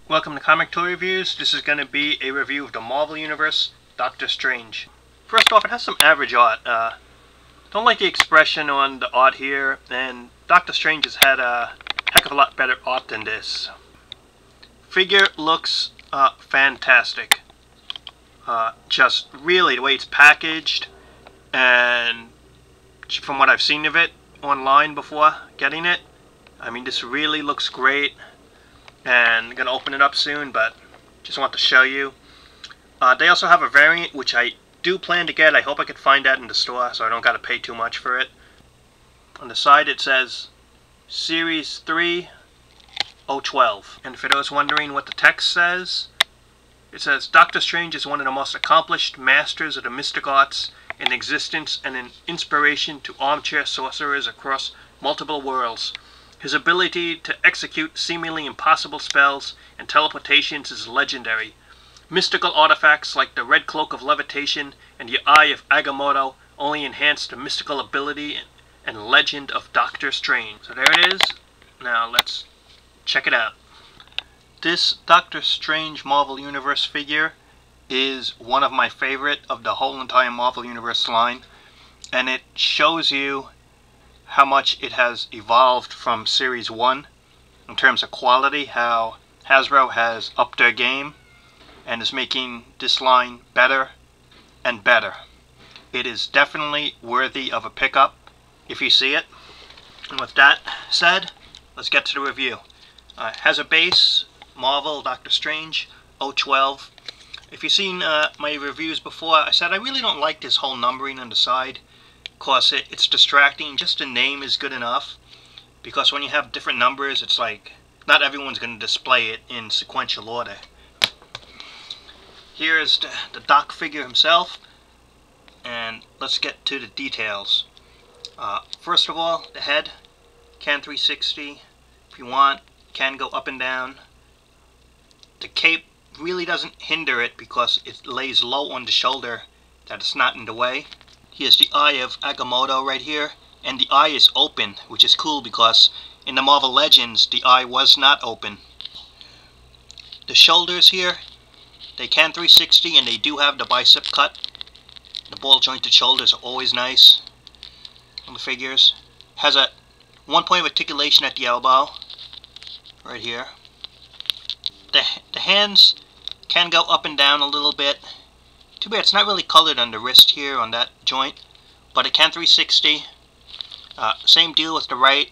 Welcome to Comic Toy Reviews. This is going to be a review of the Marvel Universe, Doctor Strange. First off, it has some average art. Don't like the expression on the art here, and Doctor Strange has had a heck of a lot better art than this. Figure looks fantastic. Just really the way it's packaged, and from what I've seen of it online before getting it, I mean, this really looks great. And I'm going to open it up soon, but just want to show you. They also have a variant, which I do plan to get. I hope I could find that in the store, so I don't got to pay too much for it. On the side it says Series 3 012. And for those wondering what the text says, it says, Doctor Strange is one of the most accomplished masters of the mystic arts in existence and an inspiration to armchair sorcerers across multiple worlds. His ability to execute seemingly impossible spells and teleportations is legendary. Mystical artifacts like the Red Cloak of Levitation and the Eye of Agamotto only enhance the mystical ability and legend of Doctor Strange. So there it is. Now let's check it out. This Doctor Strange Marvel Universe figure is one of my favorite of the whole entire Marvel Universe line, and it shows you how much it has evolved from Series 1 in terms of quality, how Hasbro has upped their game and is making this line better and better. It is definitely worthy of a pickup if you see it. And with that said, let's get to the review. It has a base, Marvel Doctor Strange 012. If you've seen my reviews before, I said I really don't like this whole numbering on the side. Of course, it's distracting. Just the name is good enough, because when you have different numbers, it's like not everyone's going to display it in sequential order. Here's the Doc figure himself, and let's get to the details. First of all, the head can 360. If you want, can go up and down. The cape really doesn't hinder it because it lays low on the shoulder, that it's not in the way. Here's the Eye of Agamotto right here, and the eye is open, which is cool because in the Marvel Legends the eye was not open. The shoulders here, they can 360 and they do have the bicep cut. The ball jointed shoulders are always nice on the figures. Has a 1 point of articulation at the elbow, right here. The hands can go up and down a little bit. Too bad it's not really colored on the wrist here on that joint, but it can 360. Same deal with the right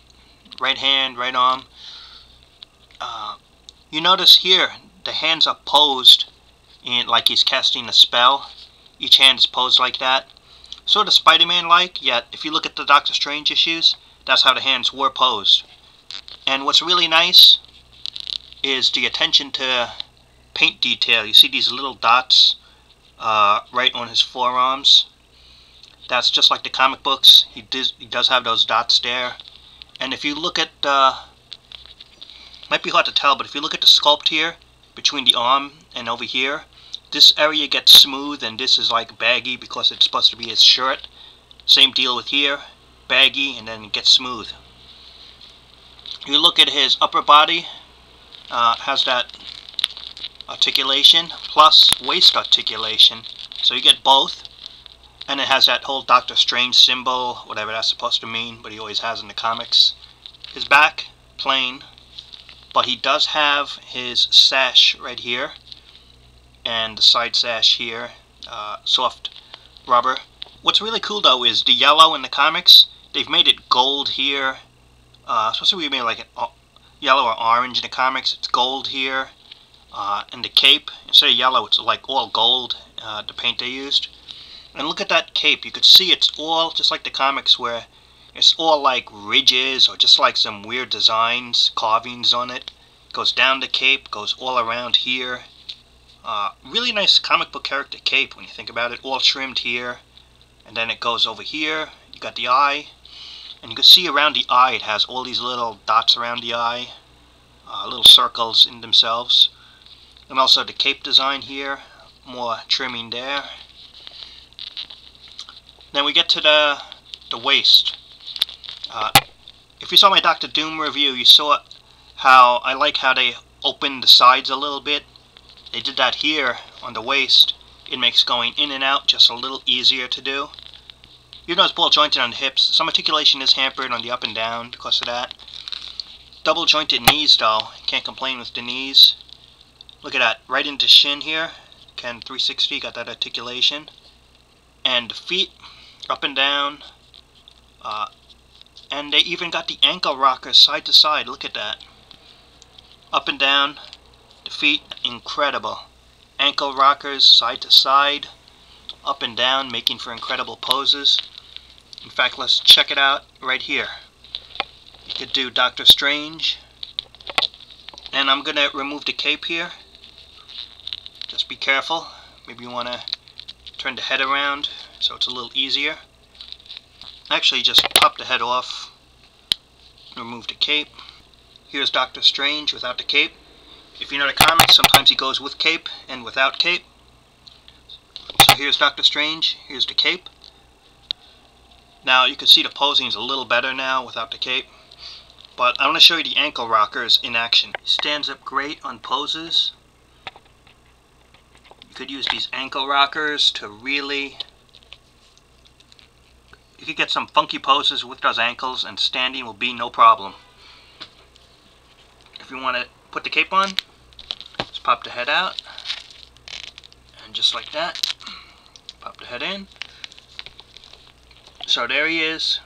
hand, right arm. You notice here the hands are posed in like he's casting a spell. Each hand is posed like that, sort of Spider-Man-like. Yet if you look at the Doctor Strange issues, that's how the hands were posed. And what's really nice is the attention to paint detail. You see these little dots right on his forearms. That's just like the comic books. He does have those dots there. And if you look at might be hard to tell, but if you look at the sculpt here between the arm and over here, this area gets smooth and this is like baggy because it's supposed to be his shirt. Same deal with here, baggy and then it gets smooth. You look at his upper body, has that articulation plus waist articulation, so you get both. And it has that whole Doctor Strange symbol, whatever that's supposed to mean, but he always has in the comics. His back, plain, but he does have his sash right here and the side sash here, soft rubber. What's really cool though is the yellow in the comics. They've made it gold here. Supposed to be made like yellow or orange in the comics. It's gold here. And the cape, instead of yellow, it's like all gold, the paint they used. And look at that cape. You could see it's all just like the comics where it's all like ridges or just like some weird designs, carvings on it. Goes down the cape, goes all around here. Really nice comic book character cape when you think about it. All trimmed here. And then it goes over here. You got the eye. And you can see around the eye it has all these little dots around the eye. Little circles in themselves. And also the cape design here. More trimming there. Then we get to the waist. If you saw my Doctor Doom review, you saw how I like how they open the sides a little bit. They did that here on the waist. It makes going in and out just a little easier to do. Even though it's ball jointed on the hips, some articulation is hampered on the up and down because of that. Double jointed knees though, can't complain with the knees. Look at that, right into shin here. Can 360, got that articulation. And the feet, up and down. And they even got the ankle rockers side to side, look at that. Up and down, the feet, incredible. Ankle rockers side to side, up and down, making for incredible poses. In fact, let's check it out right here. You could do Doctor Strange. And I'm going to remove the cape here. Just be careful. Maybe you want to turn the head around so it's a little easier. Actually, just pop the head off. Remove the cape. Here's Doctor Strange without the cape. If you know the comics, sometimes he goes with cape and without cape. So here's Doctor Strange. Here's the cape. Now you can see the posing is a little better now without the cape. But I want to show you the ankle rockers in action. He stands up great on poses. You could use these ankle rockers to really... You could get some funky poses with those ankles, and standing will be no problem. If you want to put the cape on, just pop the head out. And just like that, pop the head in. So there he is.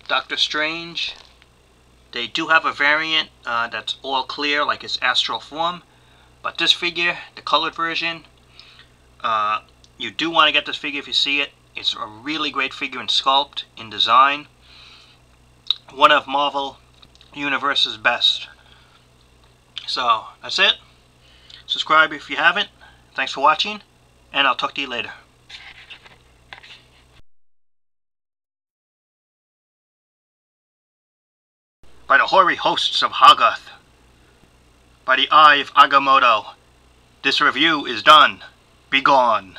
Doctor Strange. They do have a variant that's all clear, like his astral form. But this figure, the colored version, you do want to get this figure if you see it. It's a really great figure in sculpt, in design. One of Marvel Universe's best. So, that's it. Subscribe if you haven't. Thanks for watching, and I'll talk to you later. By the hoary hosts of Hoggoth, by the eye of Agamotto, this review is done. Be gone.